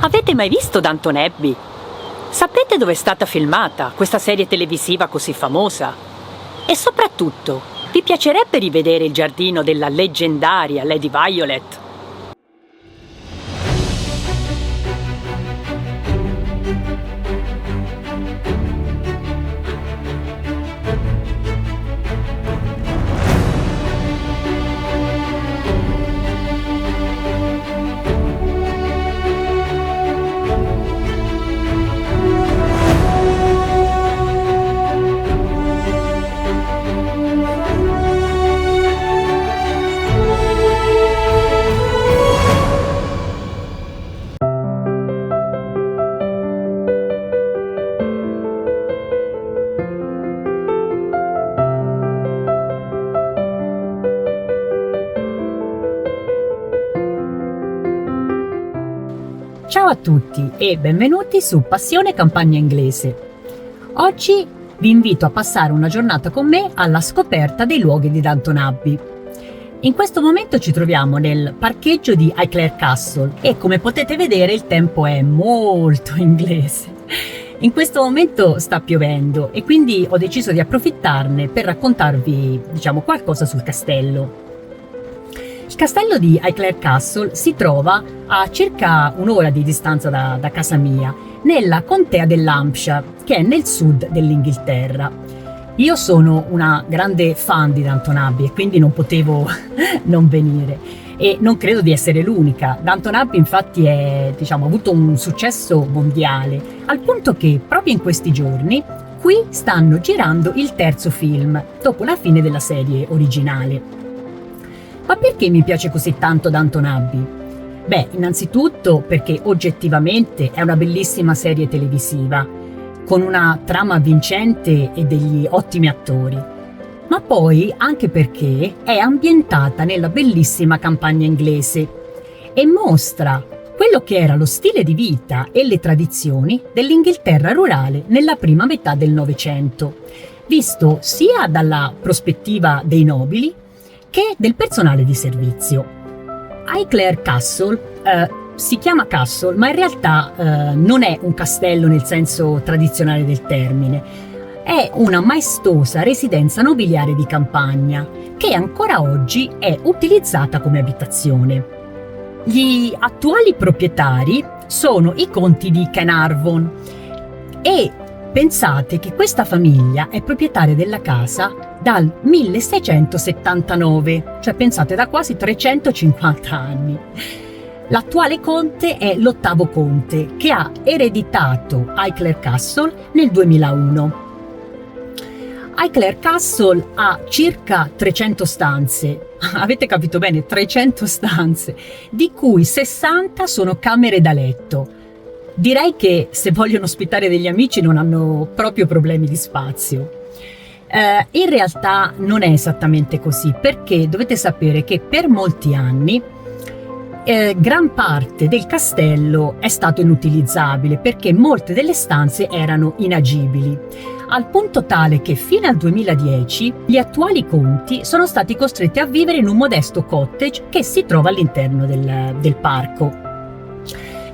Avete mai visto Downton Abbey? Sapete dove è stata filmata questa serie televisiva così famosa? E soprattutto, vi piacerebbe rivedere il giardino della leggendaria Lady Violet? Ciao a tutti e benvenuti su Passione Campagna Inglese. Oggi vi invito a passare una giornata con me alla scoperta dei luoghi di Downton Abbey. In questo momento ci troviamo nel parcheggio di Highclere Castle e come potete vedere il tempo è molto inglese. In questo momento sta piovendo e quindi ho deciso di approfittarne per raccontarvi, qualcosa sul castello. Il castello di Highclere Castle si trova a circa un'ora di distanza da casa mia, nella contea dell'Hampshire, che è nel sud dell'Inghilterra. Io sono una grande fan di Downton Abbey e quindi non potevo non venire. E non credo di essere l'unica. Downton Abbey infatti ha avuto un successo mondiale, al punto che proprio in questi giorni qui stanno girando il terzo film, dopo la fine della serie originale. Ma perché mi piace così tanto Downton Abbey? Beh, innanzitutto perché oggettivamente è una bellissima serie televisiva, con una trama avvincente e degli ottimi attori. Ma poi anche perché è ambientata nella bellissima campagna inglese e mostra quello che era lo stile di vita e le tradizioni dell'Inghilterra rurale nella prima metà del Novecento, visto sia dalla prospettiva dei nobili che del personale di servizio. Highclere Castle si chiama Castle, ma in realtà non è un castello nel senso tradizionale del termine. È una maestosa residenza nobiliare di campagna che ancora oggi è utilizzata come abitazione. Gli attuali proprietari sono i conti di Caernarvon e pensate che questa famiglia è proprietaria della casa dal 1679, cioè pensate da quasi 350 anni. L'attuale conte è l'ottavo conte che ha ereditato Highclere Castle nel 2001. Highclere Castle ha circa 300 stanze, avete capito bene, 300 stanze, di cui 60 sono camere da letto. Direi che se vogliono ospitare degli amici non hanno proprio problemi di spazio. In realtà non è esattamente così, perché dovete sapere che per molti anni gran parte del castello è stato inutilizzabile perché molte delle stanze erano inagibili, al punto tale che fino al 2010 gli attuali conti sono stati costretti a vivere in un modesto cottage che si trova all'interno del parco.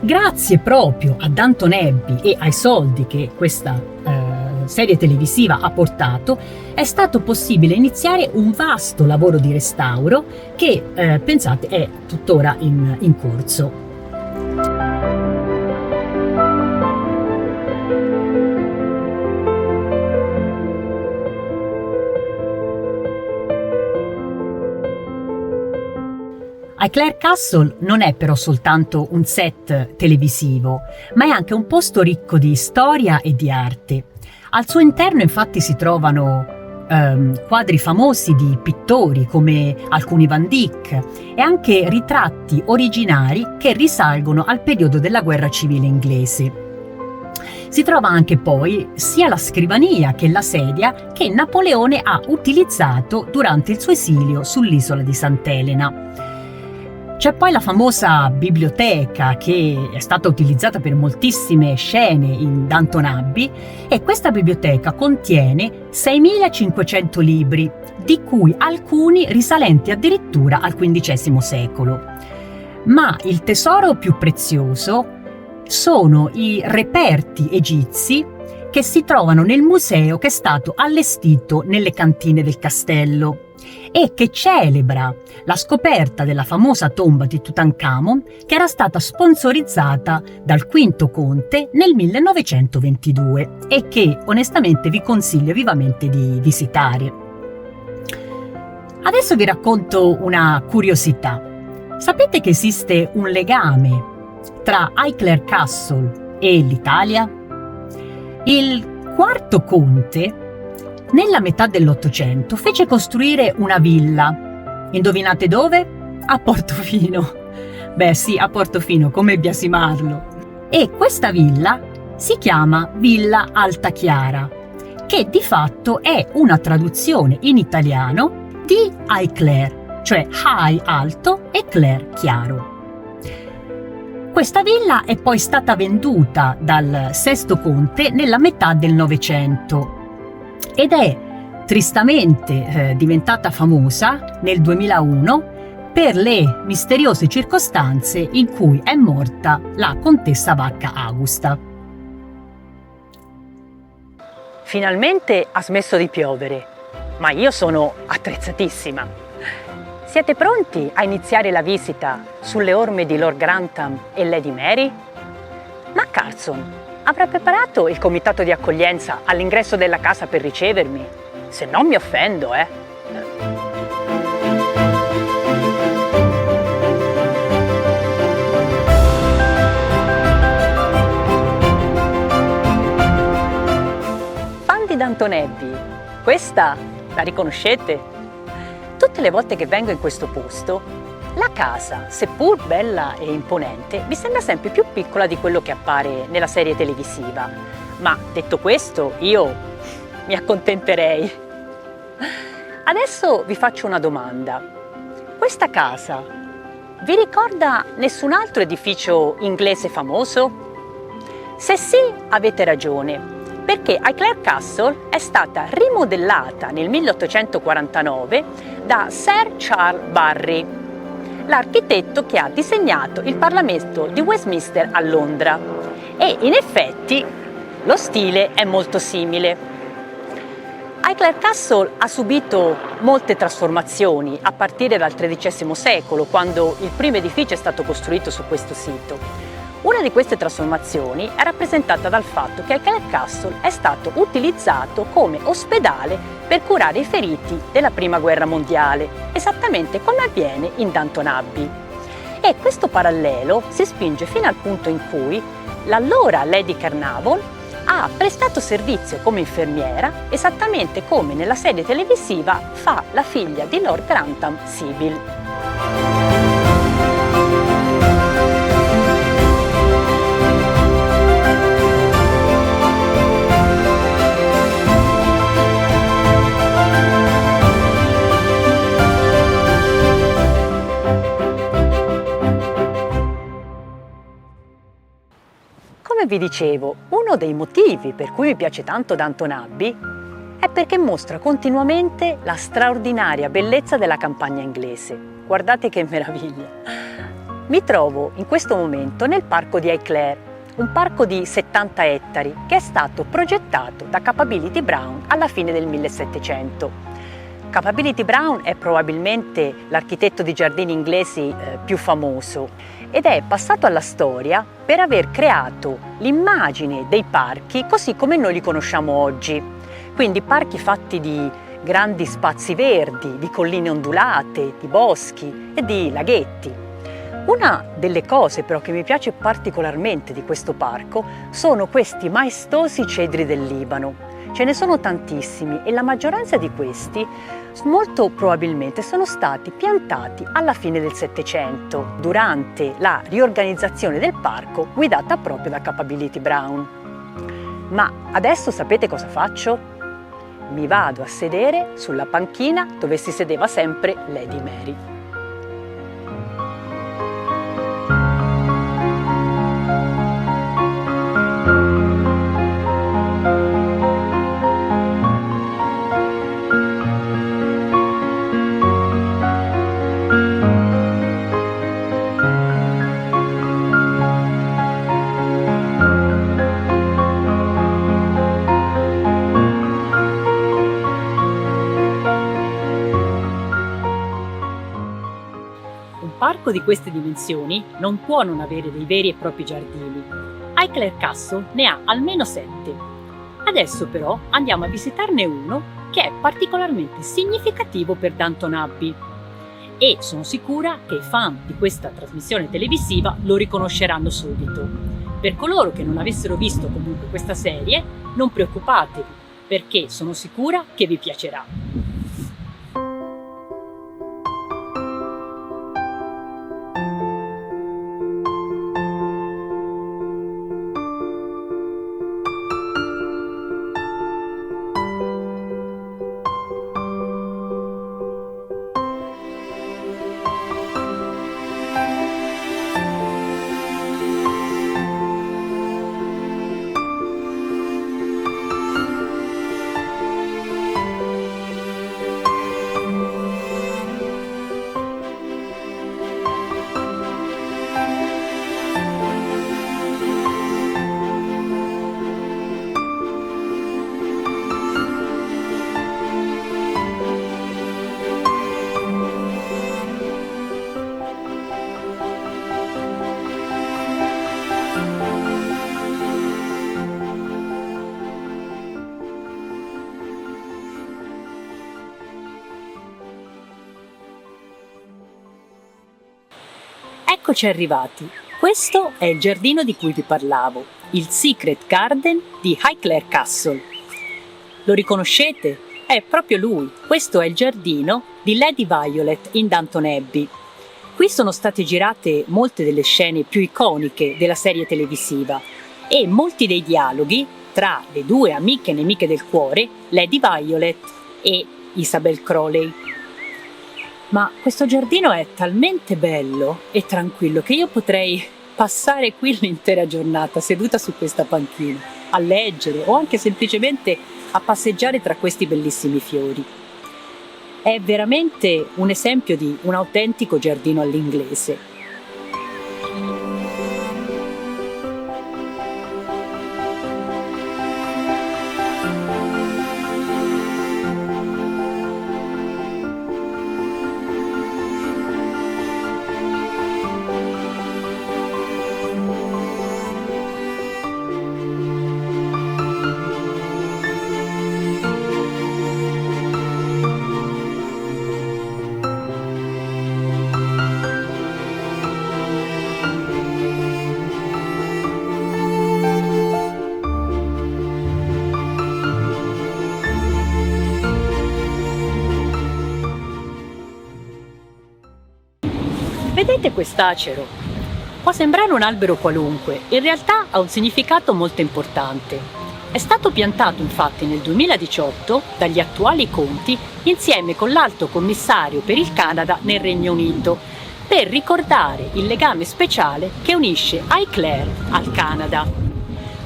Grazie proprio a Downton Abbey e ai soldi che questa serie televisiva ha portato, è stato possibile iniziare un vasto lavoro di restauro che, pensate, è tuttora in corso. Highclere Castle non è però soltanto un set televisivo, ma è anche un posto ricco di storia e di arte. Al suo interno infatti si trovano quadri famosi di pittori come alcuni Van Dyck e anche ritratti originari che risalgono al periodo della guerra civile inglese. Si trova anche poi sia la scrivania che la sedia che Napoleone ha utilizzato durante il suo esilio sull'isola di Sant'Elena. C'è poi la famosa biblioteca che è stata utilizzata per moltissime scene in Downton Abbey e questa biblioteca contiene 6.500 libri, di cui alcuni risalenti addirittura al XV secolo. Ma il tesoro più prezioso sono i reperti egizi che si trovano nel museo che è stato allestito nelle cantine del castello e che celebra la scoperta della famosa tomba di Tutankhamon, che era stata sponsorizzata dal quinto conte nel 1922 e che onestamente vi consiglio vivamente di visitare. Adesso vi racconto una curiosità. Sapete che esiste un legame tra Highclere Castle e l'Italia? Il quarto conte, nella metà dell'Ottocento, fece costruire una villa. Indovinate dove? A Portofino. Beh sì, a Portofino, come biasimarlo. E questa villa si chiama Villa Alta Chiara, che di fatto è una traduzione in italiano di Highclere, cioè high alto e clair chiaro. Questa villa è poi stata venduta dal sesto conte nella metà del Novecento ed è tristamente diventata famosa nel 2001 per le misteriose circostanze in cui è morta la contessa Vacca Augusta. Finalmente ha smesso di piovere, ma io sono attrezzatissima. Siete pronti a iniziare la visita sulle orme di Lord Grantham e Lady Mary? Ma Carson avrà preparato il comitato di accoglienza all'ingresso della casa per ricevermi? Se non mi offendo, Fan di Downton Abbey, questa la riconoscete? Tutte le volte che vengo in questo posto, la casa, seppur bella e imponente, mi sembra sempre più piccola di quello che appare nella serie televisiva. Ma detto questo, io mi accontenterei. Adesso vi faccio una domanda. Questa casa vi ricorda nessun altro edificio inglese famoso? Se sì, avete ragione, perché Highclere Castle è stata rimodellata nel 1849 da Sir Charles Barry, l'architetto che ha disegnato il Parlamento di Westminster a Londra, e in effetti lo stile è molto simile. Highclere Castle ha subito molte trasformazioni a partire dal XIII secolo, quando il primo edificio è stato costruito su questo sito. Una di queste trasformazioni è rappresentata dal fatto che Highclere Castle è stato utilizzato come ospedale per curare i feriti della Prima Guerra Mondiale, esattamente come avviene in Downton Abbey. E questo parallelo si spinge fino al punto in cui l'allora Lady Carnarvon ha prestato servizio come infermiera, esattamente come nella serie televisiva fa la figlia di Lord Grantham, Sybil. Come vi dicevo, uno dei motivi per cui mi piace tanto Downton Abbey è perché mostra continuamente la straordinaria bellezza della campagna inglese. Guardate che meraviglia! Mi trovo in questo momento nel parco di Highclere, un parco di 70 ettari che è stato progettato da Capability Brown alla fine del 1700. Capability Brown è probabilmente l'architetto di giardini inglesi più famoso ed è passato alla storia per aver creato l'immagine dei parchi così come noi li conosciamo oggi. Quindi parchi fatti di grandi spazi verdi, di colline ondulate, di boschi e di laghetti. Una delle cose però che mi piace particolarmente di questo parco sono questi maestosi cedri del Libano. Ce ne sono tantissimi e la maggioranza di questi molto probabilmente sono stati piantati alla fine del Settecento, durante la riorganizzazione del parco guidata proprio da Capability Brown. Ma adesso sapete cosa faccio? Mi vado a sedere sulla panchina dove si sedeva sempre Lady Mary. parco di queste dimensioni non può non avere dei veri e propri giardini. Highclere Castle ne ha almeno 7. Adesso però andiamo a visitarne uno che è particolarmente significativo per Downton Abbey. E sono sicura che i fan di questa trasmissione televisiva lo riconosceranno subito. Per coloro che non avessero visto comunque questa serie, non preoccupatevi, perché sono sicura che vi piacerà. Eccoci arrivati. Questo è il giardino di cui vi parlavo, il Secret Garden di Highclere Castle. Lo riconoscete? È proprio lui. Questo è il giardino di Lady Violet in Downton Abbey. Qui sono state girate molte delle scene più iconiche della serie televisiva e molti dei dialoghi tra le due amiche nemiche del cuore, Lady Violet e Isabel Crowley. Ma questo giardino è talmente bello e tranquillo che io potrei passare qui l'intera giornata seduta su questa panchina, a leggere o anche semplicemente a passeggiare tra questi bellissimi fiori. È veramente un esempio di un autentico giardino all'inglese. Vedete quest'acero? Può sembrare un albero qualunque, in realtà ha un significato molto importante. È stato piantato infatti nel 2018 dagli attuali conti insieme con l'Alto Commissario per il Canada nel Regno Unito, per ricordare il legame speciale che unisce Highclere al Canada.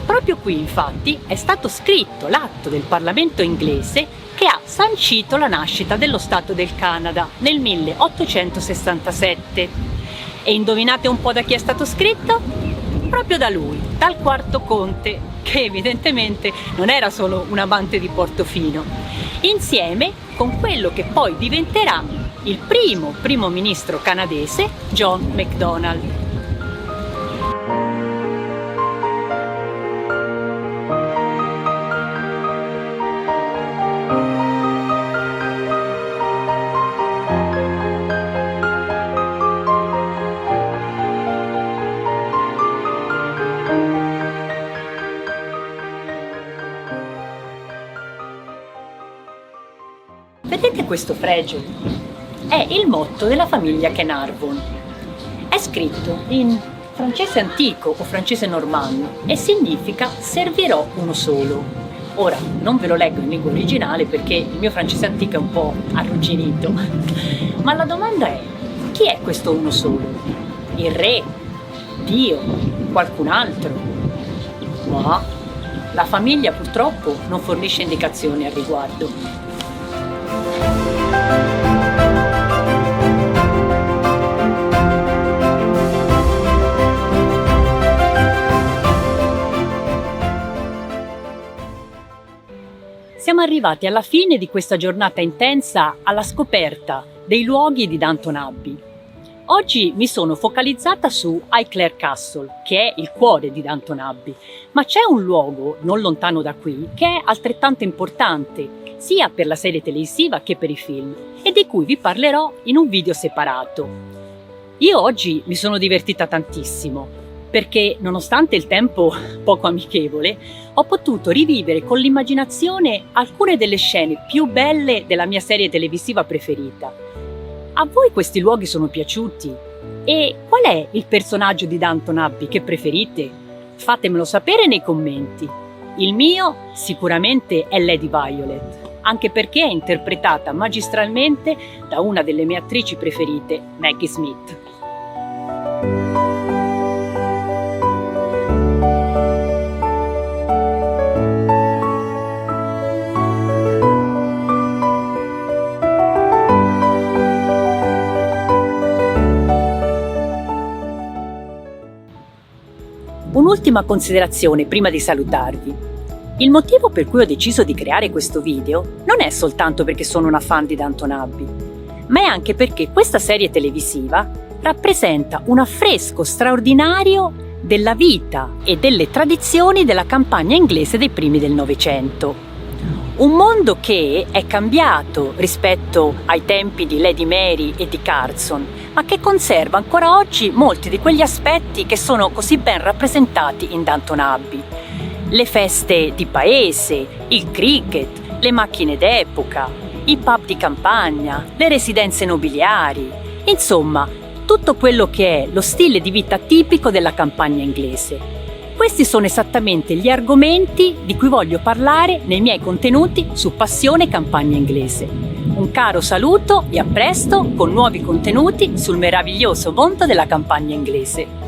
Proprio qui infatti è stato scritto l'atto del Parlamento inglese che ha sancito la nascita dello Stato del Canada nel 1867. E indovinate un po' da chi è stato scritto? Proprio da lui, dal quarto conte, che evidentemente non era solo un amante di Portofino, insieme con quello che poi diventerà il primo ministro canadese, John Macdonald. Vedete questo fregio? È il motto della famiglia Caernarvon. È scritto in francese antico o francese normanno e significa servirò uno solo. Ora, non ve lo leggo in lingua originale perché il mio francese antico è un po' arrugginito, ma la domanda è: chi è questo uno solo? Il re? Dio? Qualcun altro? Ma la famiglia purtroppo non fornisce indicazioni al riguardo. Siamo arrivati alla fine di questa giornata intensa alla scoperta dei luoghi di Downton Abbey. Oggi mi sono focalizzata su Highclere Castle, che è il cuore di Downton Abbey, ma c'è un luogo non lontano da qui che è altrettanto importante, sia per la serie televisiva che per i film, e di cui vi parlerò in un video separato. Io oggi mi sono divertita tantissimo, perché nonostante il tempo poco amichevole, ho potuto rivivere con l'immaginazione alcune delle scene più belle della mia serie televisiva preferita. A voi questi luoghi sono piaciuti? E qual è il personaggio di Downton Abbey che preferite? Fatemelo sapere nei commenti. Il mio sicuramente è Lady Violet, anche perché è interpretata magistralmente da una delle mie attrici preferite, Maggie Smith. Un'ultima considerazione prima di salutarvi. Il motivo per cui ho deciso di creare questo video non è soltanto perché sono una fan di Downton Abbey, ma è anche perché questa serie televisiva rappresenta un affresco straordinario della vita e delle tradizioni della campagna inglese dei primi del Novecento. Un mondo che è cambiato rispetto ai tempi di Lady Mary e di Carson, ma che conserva ancora oggi molti di quegli aspetti che sono così ben rappresentati in Downton Abbey. Le feste di paese, il cricket, le macchine d'epoca, i pub di campagna, le residenze nobiliari, insomma, tutto quello che è lo stile di vita tipico della campagna inglese. Questi sono esattamente gli argomenti di cui voglio parlare nei miei contenuti su Passione Campagna Inglese. Un caro saluto e a presto con nuovi contenuti sul meraviglioso mondo della campagna inglese.